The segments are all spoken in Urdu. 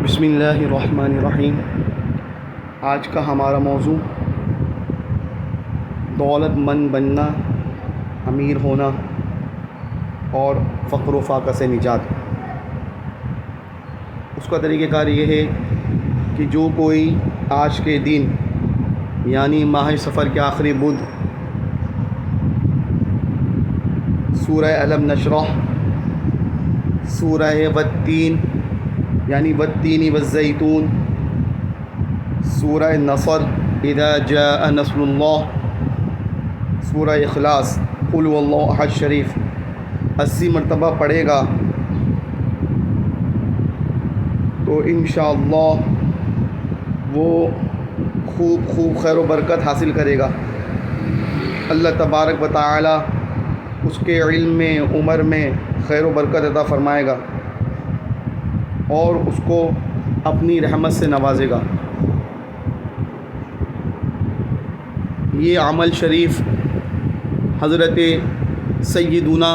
بسم اللہ الرحمن الرحیم۔ آج کا ہمارا موضوع دولت مند بننا، امیر ہونا اور فقر و فاقہ سے نجات۔ اس کا طریقہ کار یہ ہے کہ جو کوئی آج کے دن یعنی ماہ سفر کے آخری بدھ سورہ الم نشرح، سورہ والتین یعنی والتین والزیتون، سورہ نصر اذا جاء نصر اللہ، سورہ اخلاص قل هو اللہ احد شریف 80 مرتبہ پڑھے گا تو انشاءاللہ وہ خوب خیر و برکت حاصل کرے گا۔ اللہ تبارک و تعالی اس کے علم میں، عمر میں خیر و برکت عطا فرمائے گا اور اس کو اپنی رحمت سے نوازے گا۔ یہ عمل شریف حضرت سیدنا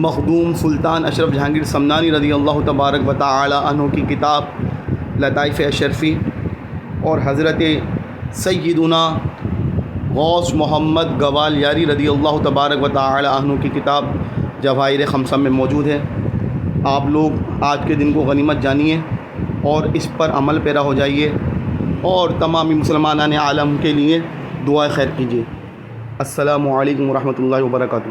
مخدوم سلطان اشرف جہانگیر سمنانی رضی اللہ تبارک و تعالی عنہ کی کتاب لطائف اشرفی اور حضرت سیدنا غوث محمد گوال یاری رضی اللہ تبارک و تعالی عنہ کی کتاب جواہر خمسہ میں موجود ہے۔ آپ لوگ آج کے دن کو غنیمت جانیے اور اس پر عمل پیرا ہو جائیے اور تمامی مسلمانان عالم کے لیے دعائے خیر کیجیے۔ السلام علیکم ورحمۃ اللہ وبرکاتہ۔